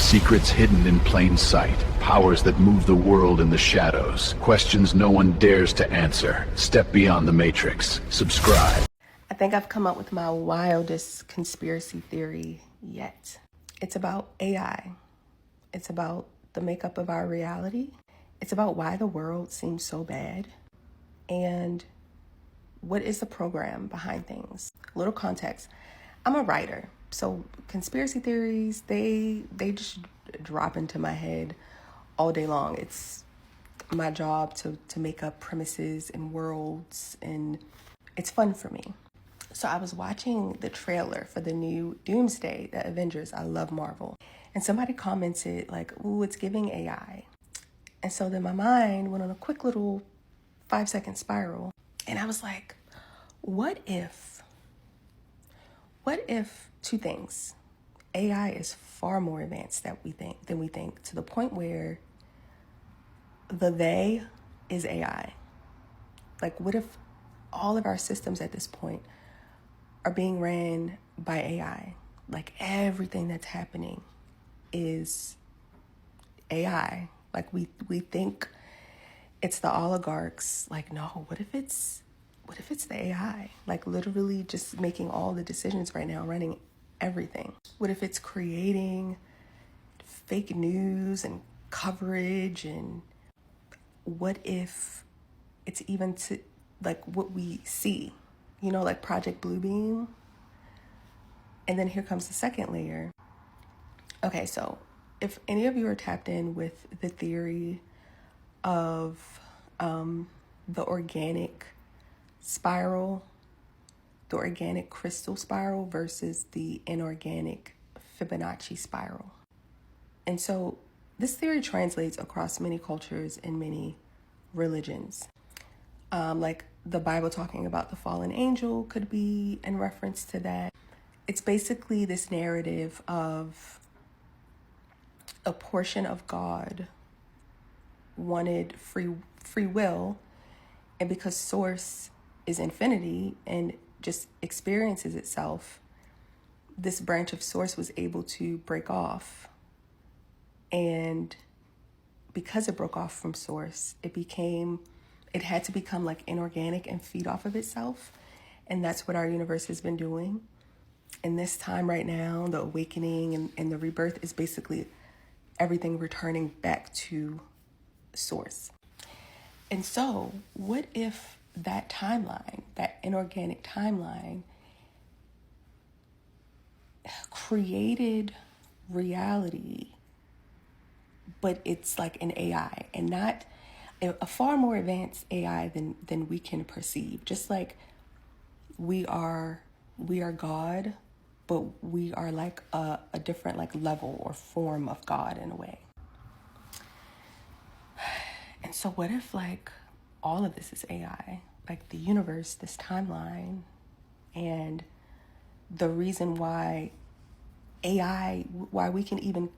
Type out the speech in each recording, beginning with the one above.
Secrets hidden in plain sight. Powers that move the world in the shadows. Questions no one dares to answer. Step beyond the matrix. Subscribe. I think I've come up with my wildest conspiracy theory yet. It's about AI. It's about the makeup of our reality. It's about why the world seems so bad. And what is the program behind things? A little context. I'm a writer. So conspiracy theories, they just drop into my head all day long. It's my job to make up premises and worlds, and it's fun for me. So I was watching the trailer for the new Doomsday, the Avengers. I love Marvel. And somebody commented like, ooh, it's giving AI. And so then my mind went on a quick little 5-second spiral. And I was like, what if two things? AI is far more advanced than we think, to the point where the they is AI. Like, what if all of our systems at this point are being ran by AI? Like, everything that's happening is AI. Like, we think it's the oligarchs. Like, no, what if it's the AI? Like, literally just making all the decisions right now, running everything. What if it's creating fake news and coverage? And what if it's even to like what we see, like Project Bluebeam? And then here comes the second layer. Okay, so if any of you are tapped in with the theory of the organic spiral, the organic crystal spiral versus the inorganic Fibonacci spiral. And so this theory translates across many cultures and many religions. Like the Bible talking about the fallen angel could be in reference to that. It's basically this narrative of a portion of God wanted free will, and because source is infinity and just experiences itself, this branch of source was able to break off. And because it broke off from source, it had to become like inorganic and feed off of itself. And that's what our universe has been doing. And this time right now, the awakening and the rebirth is basically everything returning back to source. And so what if that timeline, that inorganic timeline, created reality, but it's like an AI, and not a far more advanced AI than we can perceive. Just like we are God, but we are like a different like level or form of God in a way. And so what if like all of this is AI, like the universe, this timeline, and the reason why we can even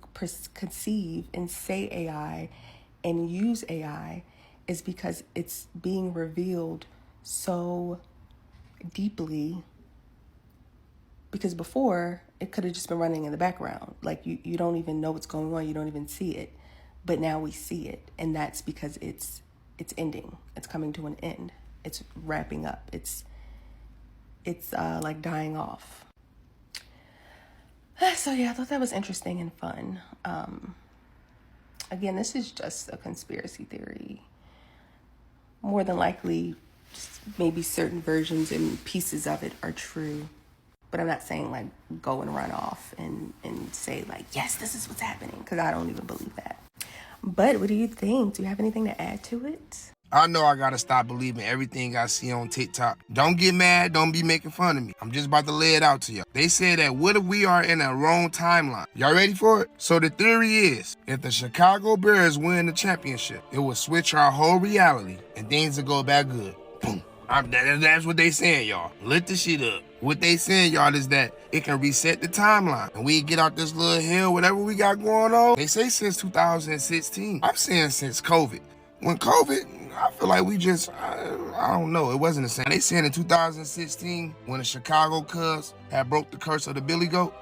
conceive and say AI and use AI is because it's being revealed so deeply. Because before, it could have just been running in the background. Like you don't even know what's going on. You don't even see it. But now we see it. And that's because it's ending. It's coming to an end. It's wrapping up. It's like dying off. So yeah, I thought that was interesting and fun. Again, this is just a conspiracy theory. More than likely, just maybe certain versions and pieces of it are true. But I'm not saying like go and run off and say like, yes, this is what's happening, because I don't even believe that. But what do you think? Do you have anything to add to it? I know I gotta stop believing everything I see on TikTok. Don't get mad, don't be making fun of me. I'm just about to lay it out to you. They say that what if we are in a wrong timeline? Y'all ready for it? So the theory is, if the Chicago Bears win the championship, it will switch our whole reality and things will go back good. Boom. That's what they saying, y'all. Lit the shit up. What they saying, y'all, is that it can reset the timeline and we get out this little hell, whatever we got going on. They say since 2016. I'm saying since COVID. When COVID, I feel like I don't know. It wasn't the same. They said in 2016, when the Chicago Cubs had broke the curse of the Billy Goat,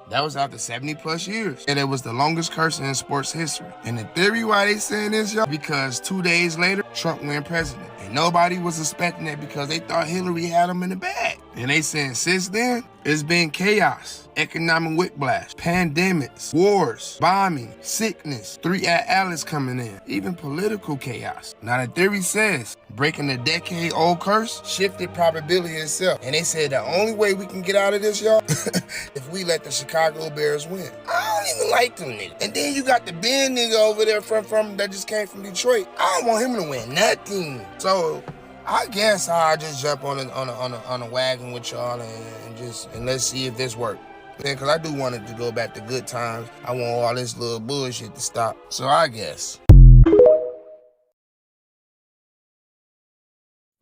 that was after 70 plus years. And it was the longest curse in sports history. And the theory why they saying this, y'all, because 2 days later, Trump went president. And nobody was suspecting that because they thought Hillary had him in the bag. And they saying since then, it's been chaos, economic whiplash, pandemics, wars, bombing, sickness, 3 Alice coming in, even political chaos. Now the theory says breaking the decade-old curse shifted probability itself. And they said the only way we can get out of this, y'all, if we let the Chicago Bears win. I don't even like them niggas. And then you got the Ben nigga over there from that just came from Detroit. I don't want him to win nothing. So I guess I'll just jump on a wagon with y'all and let's see if this works. Because I do want it to go back to good times. I want all this little bullshit to stop. So I guess.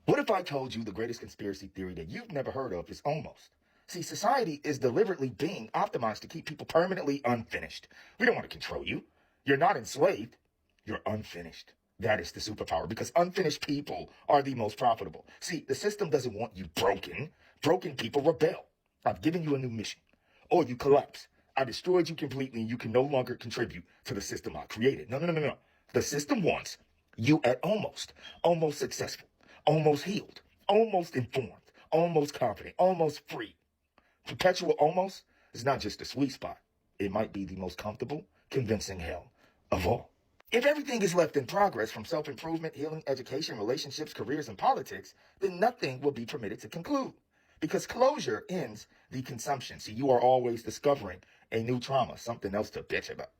What if I told you the greatest conspiracy theory that you've never heard of is almost? See, society is deliberately being optimized to keep people permanently unfinished. We don't want to control you. You're not enslaved. You're unfinished. That is the superpower, because unfinished people are the most profitable. See, the system doesn't want you broken. Broken people rebel. I've given you a new mission. Or you collapse. I destroyed you completely and you can no longer contribute to the system I created. No. The system wants you at almost successful, almost healed, almost informed, almost confident, almost free. Perpetual almost is not just a sweet spot. It might be the most comfortable, convincing hell of all. If everything is left in progress, from self-improvement, healing, education, relationships, careers, and politics, then nothing will be permitted to conclude. Because closure ends the consumption. See, you are always discovering a new trauma, something else to bitch about.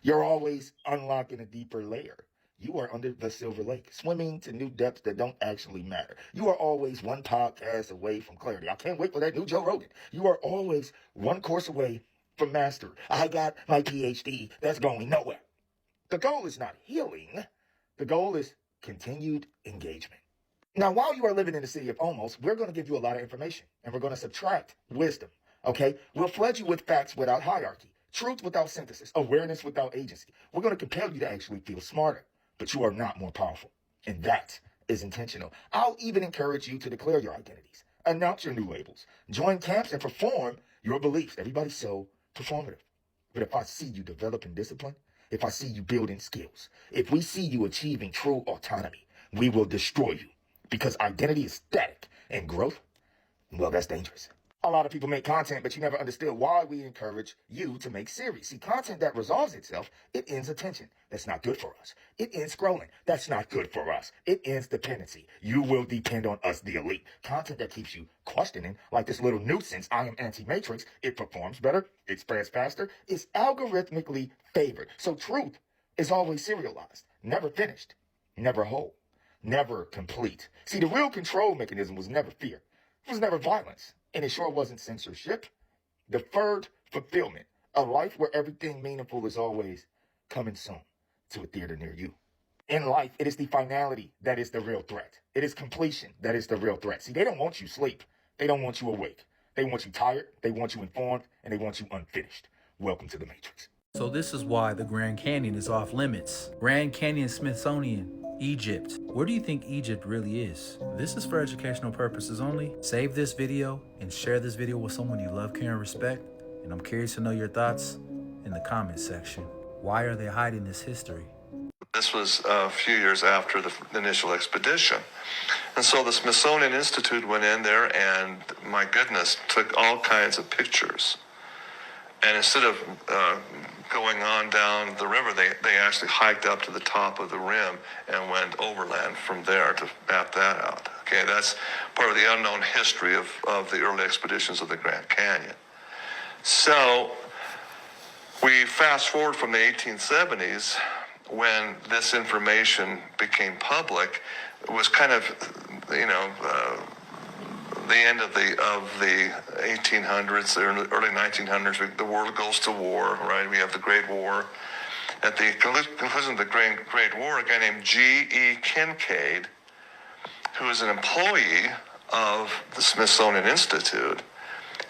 You're always unlocking a deeper layer. You are under the silver lake, swimming to new depths that don't actually matter. You are always one podcast away from clarity. I can't wait for that new Joe Rogan. You are always one course away from mastery. I got my PhD that's going nowhere. The goal is not healing. The goal is continued engagement. Now, while you are living in the city of almost, we're going to give you a lot of information, and we're going to subtract wisdom, okay? We'll flood you with facts without hierarchy, truth without synthesis, awareness without agency. We're going to compel you to actually feel smarter, but you are not more powerful, and that is intentional. I'll even encourage you to declare your identities, announce your new labels, join camps, and perform your beliefs. Everybody's so performative. But if I see you developing discipline, if I see you building skills, if we see you achieving true autonomy, we will destroy you. Because identity is static and growth, well, that's dangerous. A lot of people make content, but you never understood why we encourage you to make series. See, content that resolves itself, it ends attention. That's not good for us. It ends scrolling. That's not good for us. It ends dependency. You will depend on us, the elite. Content that keeps you questioning, like this little nuisance, I am anti-matrix. It performs better. It spreads faster. It's algorithmically favored. So truth is always serialized, never finished, never whole, never complete. See, the real control mechanism was never fear. It was never violence. And it sure wasn't censorship. Deferred fulfillment. A life where everything meaningful is always coming soon to a theater near you. In life, it is the finality that is the real threat. It is completion that is the real threat. See, they don't want you asleep. They don't want you awake. They want you tired. They want you informed. And they want you unfinished. Welcome to the Matrix. So this is why the Grand Canyon is off limits. Grand Canyon Smithsonian. Egypt. Where do you think Egypt really is? This is for educational purposes only. Save this video and share this video with someone you love, care, and respect. And I'm curious to know your thoughts in the comment section. Why are they hiding this history? This was a few years after the initial expedition. And so the Smithsonian Institute went in there and, my goodness, took all kinds of pictures. And instead of going on down the river, they actually hiked up to the top of the rim and went overland from there to map that out. Okay, that's part of the unknown history of the early expeditions of the Grand Canyon. So we fast forward from the 1870s, when this information became public. It was kind of, the end of the 1800s, the early 1900s. The world goes to war, right? We have the Great War. At the conclusion of the Great War, a guy named G.E. Kincaid, who is an employee of the Smithsonian Institute,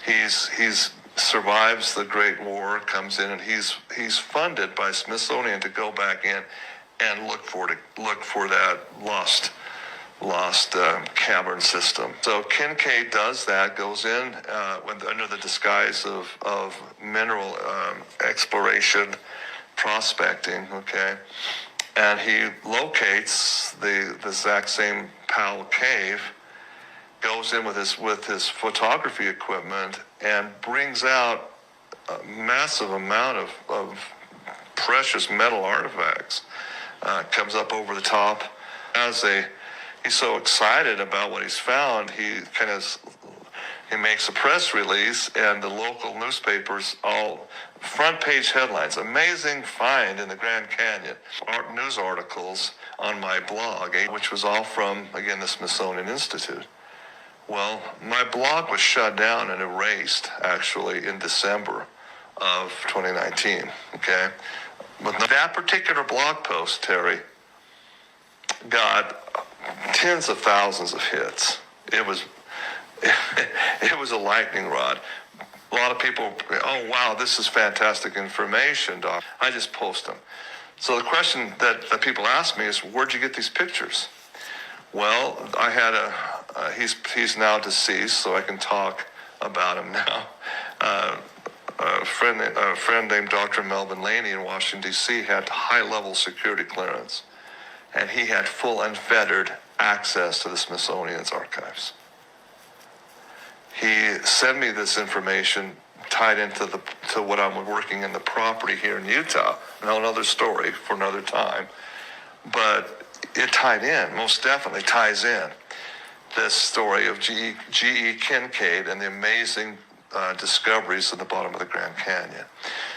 he's survives the Great War, comes in, and he's funded by Smithsonian to go back in and look for that lost cavern system. So Kincaid does that, goes in under the disguise of mineral exploration, prospecting, okay? And he locates the exact same Powell cave, goes in with his photography equipment, and brings out a massive amount of precious metal artifacts. Comes up over the top. He's so excited about what he's found, he makes a press release, and the local newspapers all front page headlines: amazing find in the Grand Canyon. News articles on my blog, which was all from, again, the Smithsonian Institute. Well, my blog was shut down and erased, actually, in December of 2019, okay? But that particular blog post, Terry, got tens of thousands of hits. It was a lightning rod. A lot of people, oh, wow, this is fantastic information, Doc. I just post them. So the question that people ask me is, where'd you get these pictures? Well, I had he's now deceased, so I can talk about him now. A friend named Dr. Melvin Laney in Washington, D.C. had high-level security clearance, and he had full unfettered access to the Smithsonian's archives. He sent me this information tied into to what I'm working in the property here in Utah. Now, another story for another time, but it tied in, most definitely ties in, this story of G.E. Kincaid and the amazing discoveries at the bottom of the Grand Canyon.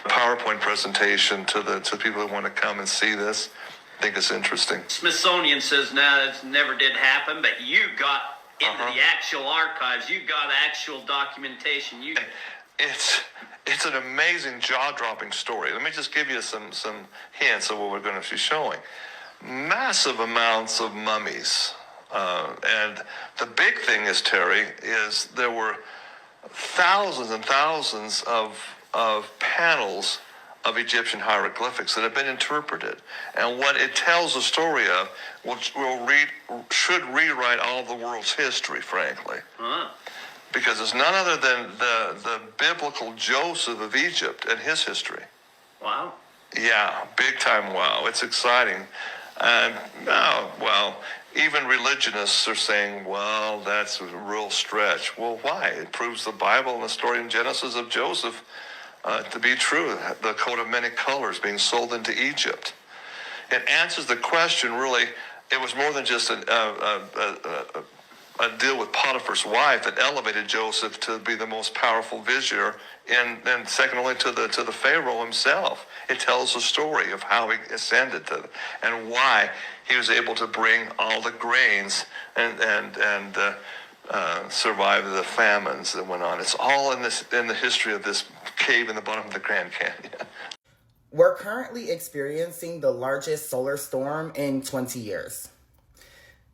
PowerPoint presentation to people who want to come and see this. I think it's interesting. Smithsonian says now it never did happen, but you got into the actual archives. You got actual documentation. It's an amazing, jaw-dropping story. Let me just give you some hints of what we're going to be showing. Massive amounts of mummies. And the big thing is, Terry, is there were thousands and thousands of panels of Egyptian hieroglyphics that have been interpreted. And what it tells the story of should rewrite all of the world's history, frankly. Because it's none other than the biblical Joseph of Egypt and his history. Wow. Yeah, big time wow. It's exciting. And, even religionists are saying, well, that's a real stretch. Well, why? It proves the Bible and the story in Genesis of Joseph to be true. The coat of many colors being sold into Egypt. It answers the question, really. It was more than just a deal with Potiphar's wife that elevated Joseph to be the most powerful vizier, and second only to the Pharaoh himself. It tells the story of how he ascended and why he was able to bring all the grains and survive the famines that went on. It's all in the history of this cave in the bottom of the Grand Canyon. We're currently experiencing the largest solar storm in 20 years.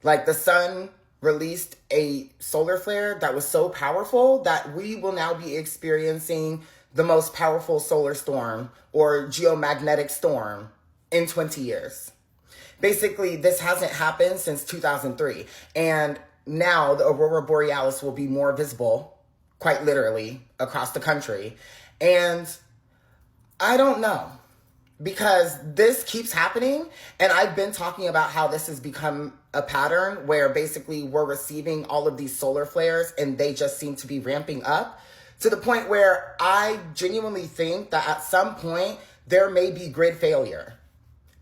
Like, the sun released a solar flare that was so powerful that we will now be experiencing the most powerful solar storm or geomagnetic storm in 20 years. Basically, this hasn't happened since 2003. And now the aurora borealis will be more visible, quite literally, across the country. And I don't know, because this keeps happening. And I've been talking about how this has become a pattern where basically we're receiving all of these solar flares and they just seem to be ramping up to the point where I genuinely think that at some point there may be grid failure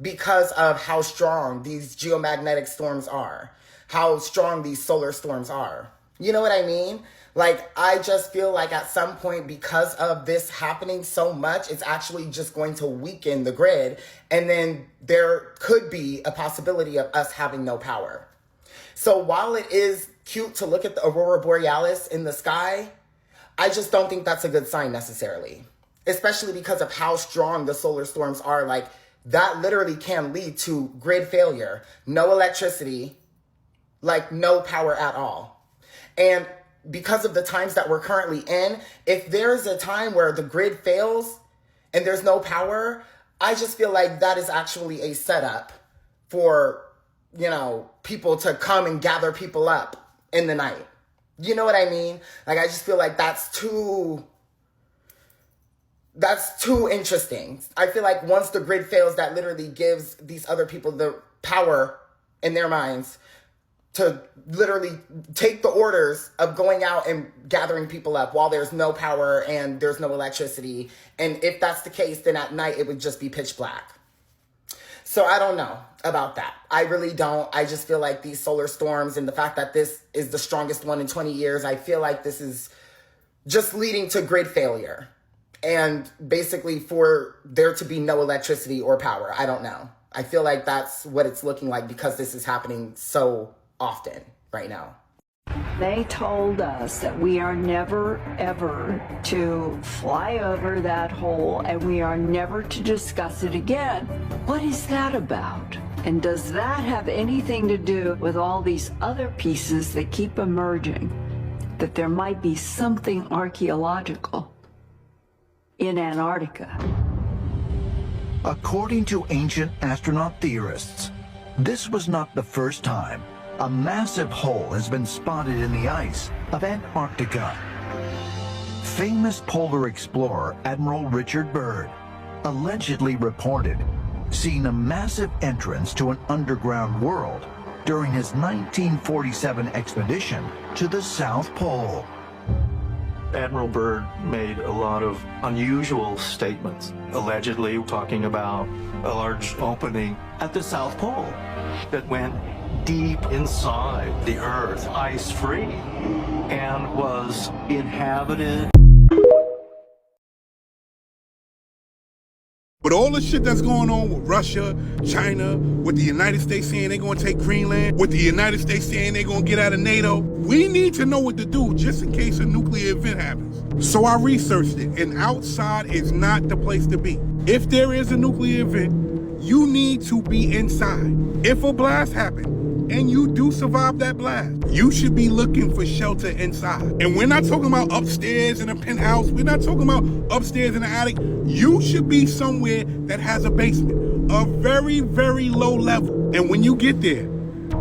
because of how strong these geomagnetic storms are, how strong these solar storms are. You know what I mean? Like, I just feel like at some point, because of this happening so much, it's actually just going to weaken the grid. And then there could be a possibility of us having no power. So while it is cute to look at the aurora borealis in the sky, I just don't think that's a good sign necessarily, especially because of how strong the solar storms are. Like, that literally can lead to grid failure, no electricity, like no power at all. And because of the times that we're currently in, if there's a time where the grid fails and there's no power, I just feel like that is actually a setup for, you know, people to come and gather people up in the night. You know what I mean? Like, I just feel like that's too interesting. I feel like once the grid fails, that literally gives these other people the power in their minds to literally take the orders of going out and gathering people up while there's no power and there's no electricity. And if that's the case, then at night it would just be pitch black. So I don't know about that. I really don't. I just feel like these solar storms and the fact that this is the strongest one in 20 years, I feel like this is just leading to grid failure. And basically for there to be no electricity or power. I don't know. I feel like that's what it's looking like because this is happening so often right now. They told us that we are never, ever to fly over that hole and we are never to discuss it again. What is that about? And does that have anything to do with all these other pieces that keep emerging? That there might be something archaeological in Antarctica? According to ancient astronaut theorists, this was not the first time a massive hole has been spotted in the ice of Antarctica. Famous polar explorer Admiral Richard Byrd allegedly reported seeing a massive entrance to an underground world during his 1947 expedition to the South Pole. Admiral Byrd made a lot of unusual statements, allegedly talking about a large opening at the South Pole that went deep inside the Earth, ice-free, and was inhabited. With all the shit that's going on with Russia, China, with the United States saying they're going to take Greenland, with the United States saying they're going to get out of NATO, we need to know what to do just in case a nuclear event happens. So I researched it, and outside is not the place to be. If there is a nuclear event, you need to be inside. If a blast happens, and you do survive that blast, you should be looking for shelter inside. And we're not talking about upstairs in a penthouse. We're not talking about upstairs in the attic. You should be somewhere that has a basement, a very, very low level. And when you get there,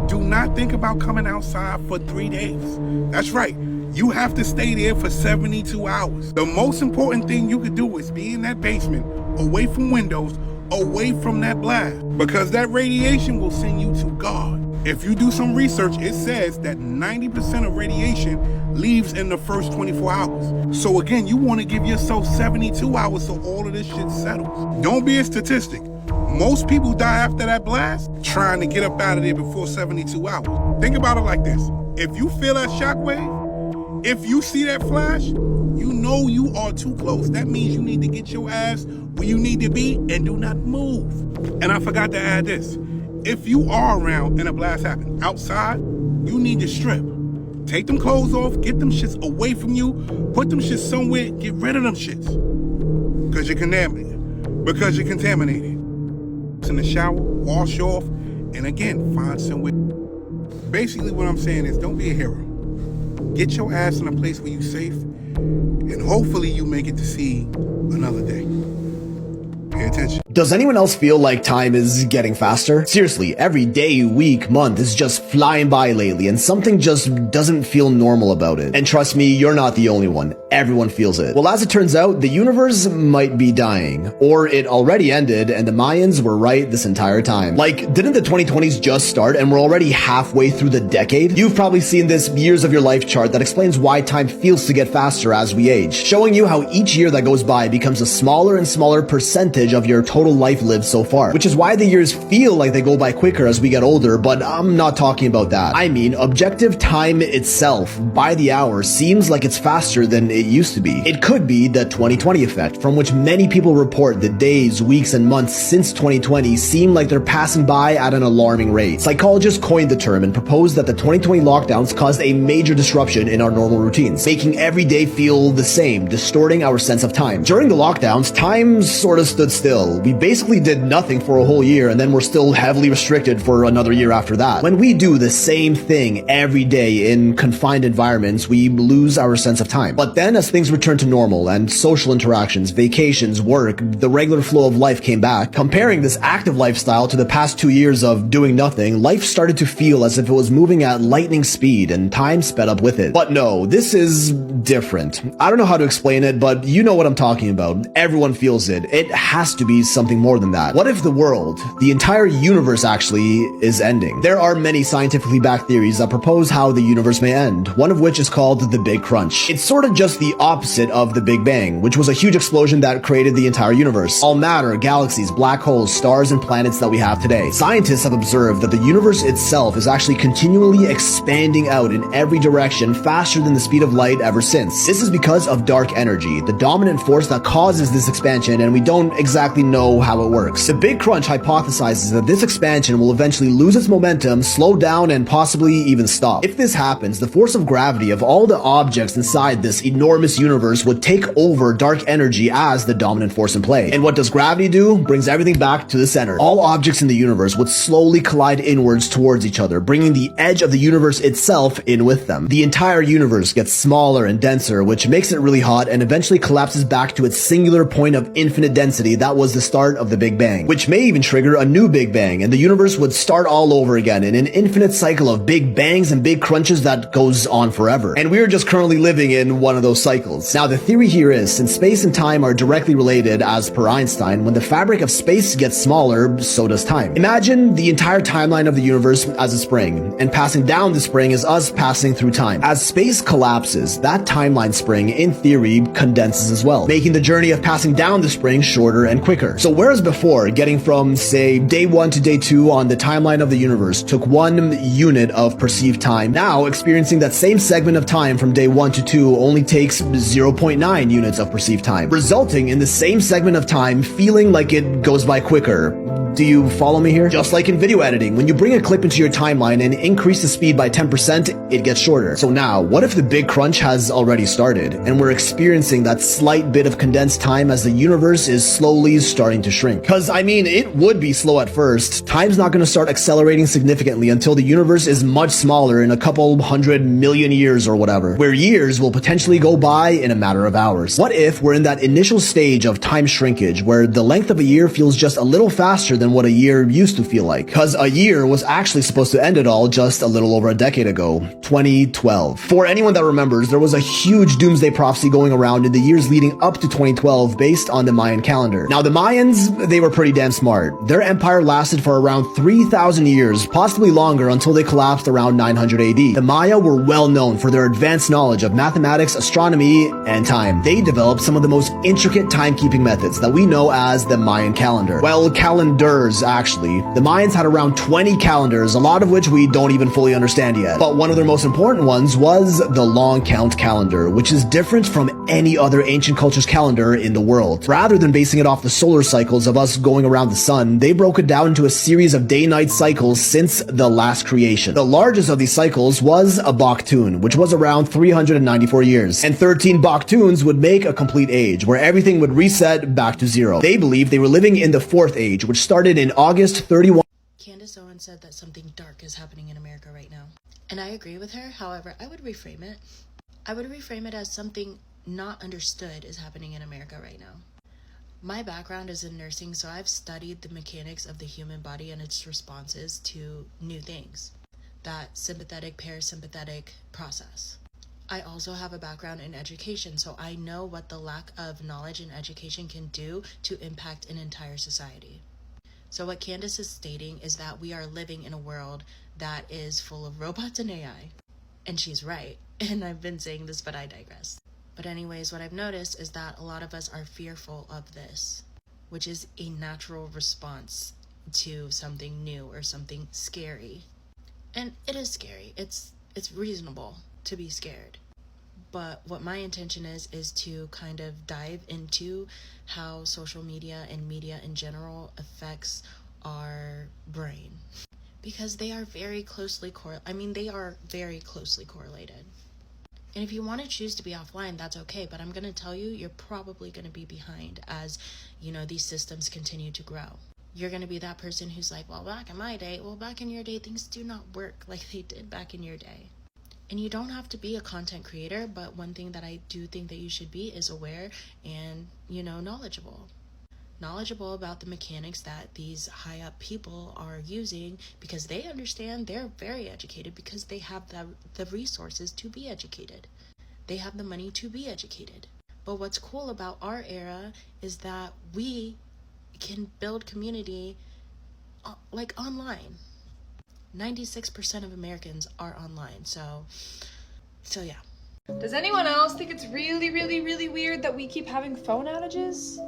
do not think about coming outside for 3 days. That's right. You have to stay there for 72 hours. The most important thing you could do is be in that basement, away from windows, away from that blast, because that radiation will send you to God. If you do some research, it says that 90% of radiation leaves in the first 24 hours. So again, you want to give yourself 72 hours so all of this shit settles. Don't be a statistic. Most people die after that blast trying to get up out of there before 72 hours. Think about it like this. If you feel that shockwave, if you see that flash, you know you are too close. That means you need to get your ass where you need to be and do not move. And I forgot to add this. If you are around and a blast happens outside, you need to strip. Take them clothes off, get them shits away from you, put them shits somewhere, get rid of them shits. Because you're contaminated. Because you're contaminated. In the shower, wash off, and again, find somewhere. Basically what I'm saying is don't be a hero. Get your ass in a place where you're safe, and hopefully you make it to see another day. Pay attention. Does anyone else feel like time is getting faster? Seriously, every day, week, month is just flying by lately, and something just doesn't feel normal about it. And trust me, you're not the only one. Everyone feels it. Well, as it turns out, the universe might be dying. Or it already ended, and the Mayans were right this entire time. Like, didn't the 2020s just start, and we're already halfway through the decade? You've probably seen this years of your life chart that explains why time feels to get faster as we age, showing you how each year that goes by becomes a smaller and smaller percentage of your total life lived so far, which is why the years feel like they go by quicker as we get older, but I'm not talking about that. I mean, objective time itself, by the hour, seems like it's faster than it used to be. It could be the 2020 effect, from which many people report the days, weeks, and months since 2020 seem like they're passing by at an alarming rate. Psychologists coined the term and proposed that the 2020 lockdowns caused a major disruption in our normal routines, making every day feel the same, distorting our sense of time. During the lockdowns, time sort of stood still. We basically did nothing for a whole year and then we're still heavily restricted for another year after that. When we do the same thing every day in confined environments, we lose our sense of time. But then as things returned to normal and social interactions, vacations, work, the regular flow of life came back, comparing this active lifestyle to the past 2 years of doing nothing, life started to feel as if it was moving at lightning speed and time sped up with it. But no, this is different. I don't know how to explain it, but you know what I'm talking about. Everyone feels it. It has to be something more than that. What if the world, the entire universe actually, is ending? There are many scientifically backed theories that propose how the universe may end, one of which is called the Big Crunch. It's sort of just the opposite of the Big Bang, which was a huge explosion that created the entire universe. All matter, galaxies, black holes, stars, and planets that we have today. Scientists have observed that the universe itself is actually continually expanding out in every direction faster than the speed of light ever since. This is because of dark energy, the dominant force that causes this expansion, and we don't exactly know how it works. The Big Crunch hypothesizes that this expansion will eventually lose its momentum, slow down, and possibly even stop. If this happens, the force of gravity of all the objects inside this enormous universe would take over dark energy as the dominant force in play. And what does gravity do? Brings everything back to the center. All objects in the universe would slowly collide inwards towards each other, bringing the edge of the universe itself in with them. The entire universe gets smaller and denser, which makes it really hot and eventually collapses back to its singular point of infinite density that was the start of the Big Bang, which may even trigger a new Big Bang, and the universe would start all over again in an infinite cycle of big bangs and big crunches that goes on forever. And we're just currently living in one of those cycles. Now, the theory here is, since space and time are directly related, as per Einstein, when the fabric of space gets smaller, so does time. Imagine the entire timeline of the universe as a spring, and passing down the spring is us passing through time. As space collapses, that timeline spring, in theory, condenses as well, making the journey of passing down the spring shorter and quicker. So whereas before, getting from, say, day 1 to day 2 on the timeline of the universe took 1 unit of perceived time, now experiencing that same segment of time from day 1 to 2 only takes 0.9 units of perceived time, resulting in the same segment of time feeling like it goes by quicker. Do you follow me here? Just like in video editing, when you bring a clip into your timeline and increase the speed by 10%, it gets shorter. So now, what if the Big Crunch has already started, and we're experiencing that slight bit of condensed time as the universe is slowly starting to shrink? Because, I mean, it would be slow at first. Time's not going to start accelerating significantly until the universe is much smaller in a couple 100 million years or whatever, where years will potentially go by in a matter of hours. What if we're in that initial stage of time shrinkage, where the length of a year feels just a little faster than what a year used to feel like? Because a year was actually supposed to end it all just a little over a decade ago, 2012. For anyone that remembers, there was a huge doomsday prophecy going around in the years leading up to 2012 based on the Mayan calendar. Now, the Mayans, they were pretty damn smart. Their empire lasted for around 3,000 years, possibly longer, until they collapsed around 900 AD. The Maya were well known for their advanced knowledge of mathematics, astronomy, and time. They developed some of the most intricate timekeeping methods that we know as the Mayan calendar. Well, calendars, actually. The Mayans had around 20 calendars, a lot of which we don't even fully understand yet. But one of their most important ones was the long count calendar, which is different from any other ancient culture's calendar in the world. Rather than basing it off the solar cycles of us going around the sun, they broke it down into a series of day-night cycles since the last creation. The largest of these cycles was a Baktun, which was around 394 years. And 13 Baktuns would make a complete age, where everything would reset back to zero. They believed they were living in the fourth age, which started in August 31. Candace Owens said that something dark is happening in America right now. And I agree with her. However, I would reframe it. I would reframe it as something not understood is happening in America right now. My background is in nursing, so I've studied the mechanics of the human body and its responses to new things. That sympathetic, parasympathetic process. I also have a background in education, so I know what the lack of knowledge and education can do to impact an entire society. So what Candace is stating is that we are living in a world that is full of robots and AI. And she's right. And I've been saying this, but I digress. But anyways, what I've noticed is that a lot of us are fearful of this, which is a natural response to something new or something scary. And it is scary. It's reasonable to be scared. But what my intention is to kind of dive into how social media and media in general affects our brain, because they are very closely correlated. And if you want to choose to be offline, that's okay. But I'm going to tell you, you're probably going to be behind as, you know, these systems continue to grow. You're going to be that person who's like, well, back in my day, well, back in your day, things do not work like they did back in your day. And you don't have to be a content creator, but one thing that I do think that you should be is aware and, you know, knowledgeable about the mechanics that these high up people are using, because they understand, they're very educated, because they have the resources to be educated. They have the money to be educated. But what's cool about our era is that we can build community like online. 96% of Americans are online. So yeah. Does anyone else think it's really, really, really weird that we keep having phone outages?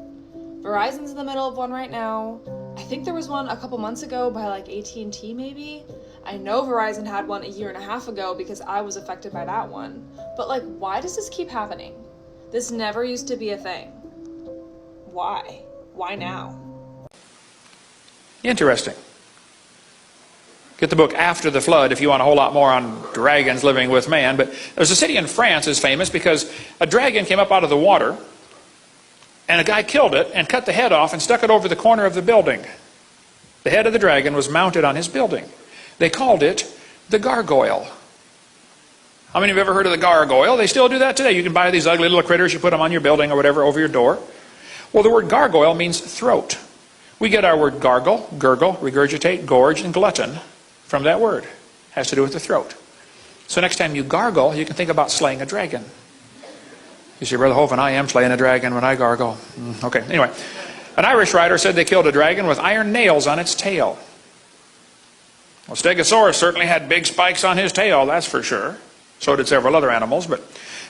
Verizon's in the middle of one right now. I think there was one a couple months ago by like AT&T maybe. I know Verizon had one a year and a half ago because I was affected by that one. But like, why does this keep happening? This never used to be a thing. Why? Why now? Interesting. Get the book After the Flood if you want a whole lot more on dragons living with man. But there's a city in France that's famous because a dragon came up out of the water, and a guy killed it and cut the head off and stuck it over the corner of the building. The head of the dragon was mounted on his building. They called it the gargoyle. How many of you have ever heard of the gargoyle? They still do that today. You can buy these ugly little critters, you put them on your building or whatever over your door. Well, the word gargoyle means throat. We get our word gargle, gurgle, regurgitate, gorge, and glutton from that word. It has to do with the throat. So next time you gargle, you can think about slaying a dragon. You say, Brother Hovind, I am slaying a dragon when I gargle. Okay, anyway. An Irish writer said they killed a dragon with iron nails on its tail. Well, Stegosaurus certainly had big spikes on his tail, that's for sure. So did several other animals, but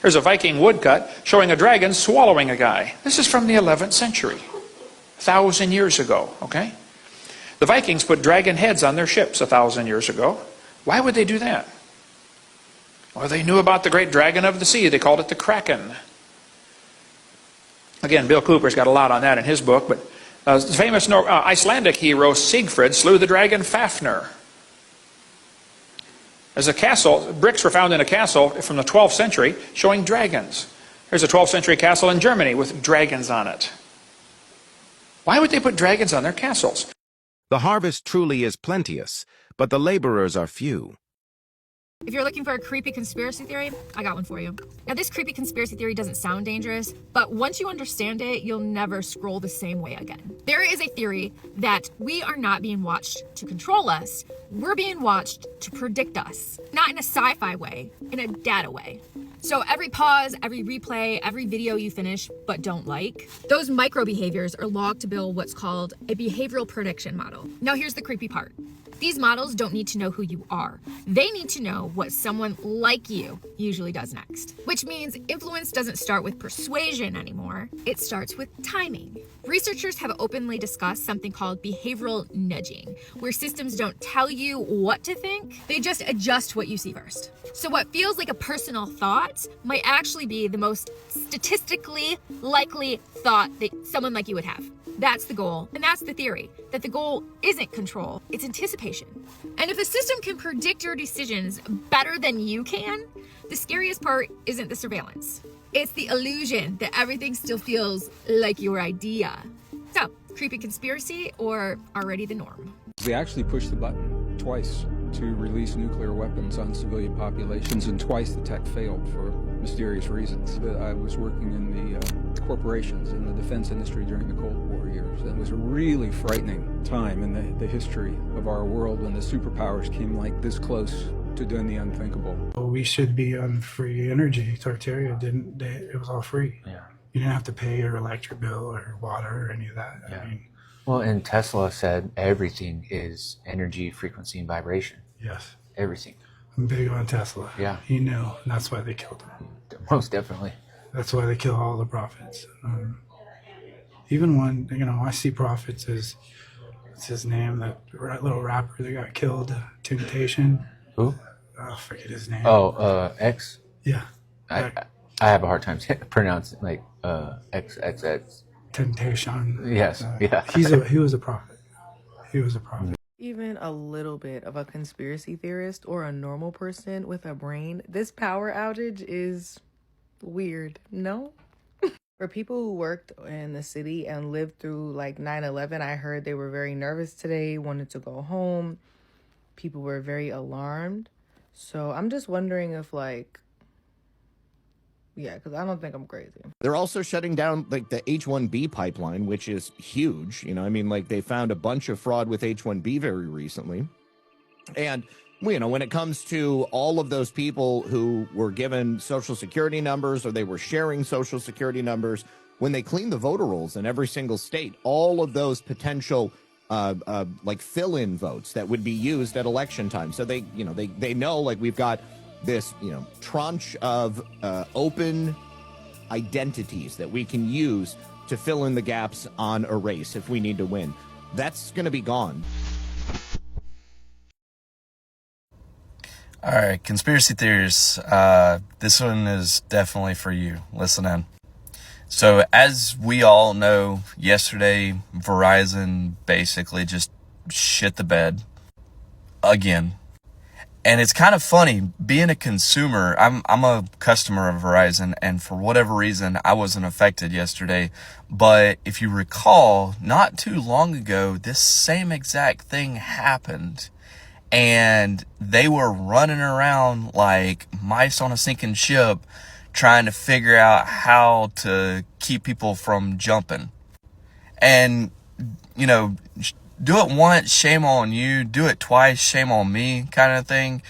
there's a Viking woodcut showing a dragon swallowing a guy. This is from the 11th century, 1,000 years ago, okay? The Vikings put dragon heads on their ships 1,000 years ago. Why would they do that? Well, they knew about the great dragon of the sea. They called it the Kraken. Again, Bill Cooper's got a lot on that in his book, but the famous Icelandic hero Siegfried slew the dragon Fafnir. As a castle, bricks were found in a castle from the 12th century showing dragons. There's a 12th century castle in Germany with dragons on it. Why would they put dragons on their castles? The harvest truly is plenteous, but the laborers are few. If you're looking for a creepy conspiracy theory, I got one for you. Now, this creepy conspiracy theory doesn't sound dangerous, but once you understand it, you'll never scroll the same way again. There is a theory that we are not being watched to control us. We're being watched to predict us. Not in a sci-fi way, in a data way. So every pause, every replay, every video you finish but don't like, those micro behaviors are logged to build what's called a behavioral prediction model. Now, here's the creepy part. These models don't need to know who you are. They need to know what someone like you usually does next. Which means influence doesn't start with persuasion anymore. It starts with timing. Researchers have openly discussed something called behavioral nudging, where systems don't tell you what to think, they just adjust what you see first. So what feels like a personal thought might actually be the most statistically likely thought that someone like you would have. That's the goal, and that's the theory, that the goal isn't control, it's anticipation. And if a system can predict your decisions better than you can, the scariest part isn't the surveillance. It's the illusion that everything still feels like your idea. So, creepy conspiracy or already the norm? They actually pushed the button twice to release nuclear weapons on civilian populations, and twice the tech failed for mysterious reasons. I was working in the corporations in the defense industry during the Cold War years. It was a really frightening time in the history of our world when the superpowers came like this close to doing the unthinkable. We should be on free energy. Tartaria didn't, it was all free. Yeah. You didn't have to pay your electric bill or water or any of that. Yeah. I mean, well, and Tesla said everything is energy, frequency, and vibration. Yes. Everything. I'm big on Tesla. Yeah. He knew, and that's why they killed him. Most definitely. That's why they kill all the prophets. Even when, I see prophets as, what's his name, that little rapper that got killed, Temptation. Who? I forget his name. Oh, X? Yeah. I have a hard time pronouncing like XXX. Temptation. Yes, yeah. He was a prophet. He was a prophet. even a little bit of a conspiracy theorist or a normal person with a brain, this power outage is weird, no? For people who worked in the city and lived through like 9/11, I heard they were very nervous today, wanted to go home. People were very alarmed. So I'm just wondering if because I don't think I'm crazy. They're also shutting down like the H-1B pipeline, which is huge. You know, I mean, like they found a bunch of fraud with H-1B very recently. And, you know, when it comes to all of those people who were given Social Security numbers or they were sharing Social Security numbers, when they clean the voter rolls in every single state, all of those potential like fill-in votes that would be used at election time. So they, you know, they know like we've got this, you know, tranche of open identities that we can use to fill in the gaps on a race if we need to win. That's going to be gone. All right, conspiracy theories. This one is definitely for you. Listen in. So as we all know, yesterday, Verizon basically just shit the bed again. And it's kind of funny, being a consumer, I'm a customer of Verizon, and for whatever reason, I wasn't affected yesterday. But if you recall, not too long ago, this same exact thing happened. And they were running around like mice on a sinking ship, trying to figure out how to keep people from jumping. And, you know, do it once, shame on you. Do it twice, shame on me, kind of thing.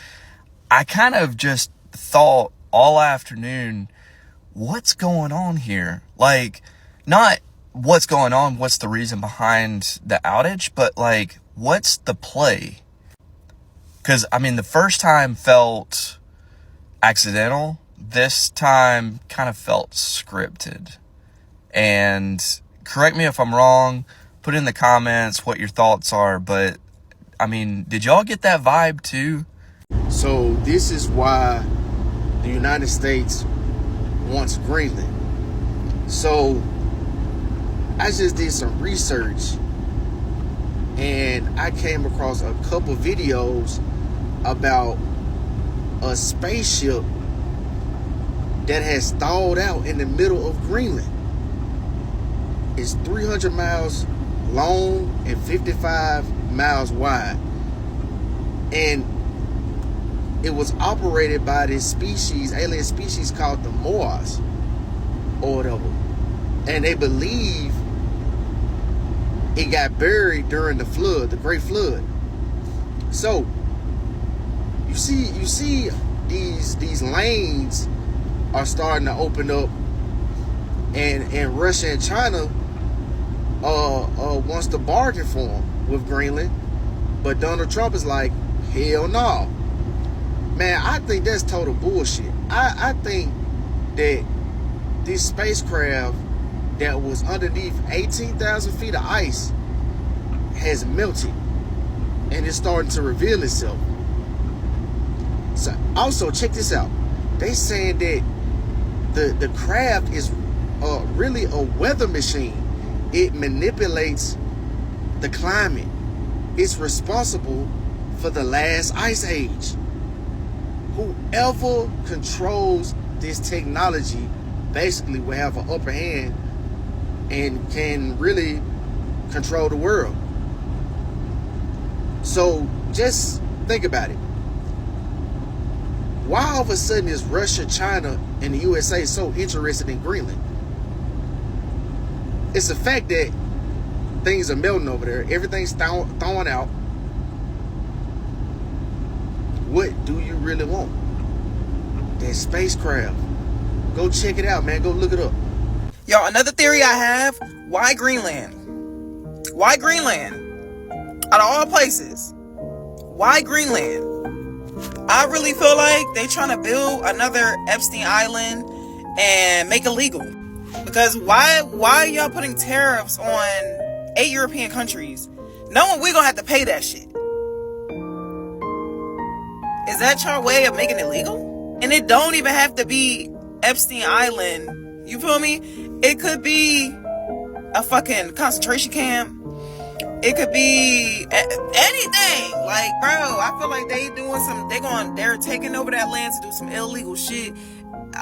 I kind of just thought all afternoon, what's going on here? Like, not what's going on, what's the reason behind the outage, but like, what's the play? Because, I mean, the first time felt accidental. This time kind of felt scripted. And correct me if I'm wrong. Put in the comments what your thoughts are. But, I mean, did y'all get that vibe too? So this is why the United States wants Greenland. So I just did some research. And I came across a couple videos about a spaceship that has stalled out in the middle of Greenland. It's 300 miles long and 55 miles wide. And it was operated by this species, alien species called the Moas or whatever. And they believe it got buried during the flood, the Great Flood. So you see these lanes are starting to open up, and Russia and China wants to bargain for them with Greenland, but Donald Trump is like, hell no. Man, I think that's total bullshit. I think that this spacecraft that was underneath 18,000 feet of ice has melted and it's starting to reveal itself. So also check this out. They saying that the craft is really a weather machine. It manipulates the climate. It's responsible for the last ice age. Whoever controls this technology basically will have an upper hand and can really control the world. So just think about it. Why all of a sudden is Russia, China, and the USA so interested in Greenland? It's the fact that things are melting over there. Everything's thawing out. What do you really want? That spacecraft. Go check it out, man. Go look it up. Yo, another theory I have, why Greenland? Why Greenland? Out of all places, why Greenland? I really feel like they trying to build another Epstein Island and make it legal. Because why are y'all putting tariffs on 8 European countries, knowing we're gonna have to pay that shit? Is that your way of making it legal? And it don't even have to be Epstein Island. You feel me? It could be a fucking concentration camp It could be anything. Like, bro, I feel like they're taking over that land to do some illegal shit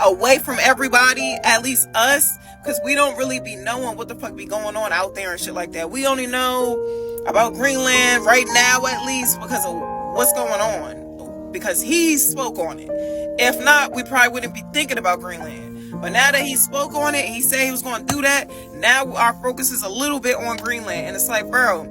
away from everybody, at least us, because we don't really be knowing what the fuck be going on out there and shit like that. We only know about Greenland right now, at least, because of what's going on, because he spoke on it. If not, we probably wouldn't be thinking about Greenland. But now that he spoke on it, he said he was going to do that, now our focus is a little bit on Greenland. And it's like, bro,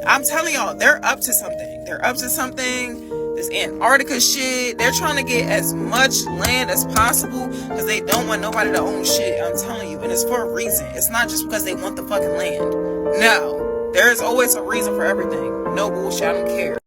I'm telling y'all, they're up to something. They're up to something. This Antarctica shit, they're trying to get as much land as possible because they don't want nobody to own shit. I'm telling you. And it's for a reason. It's not just because they want the fucking land. No. There is always a reason for everything. No bullshit. I don't care.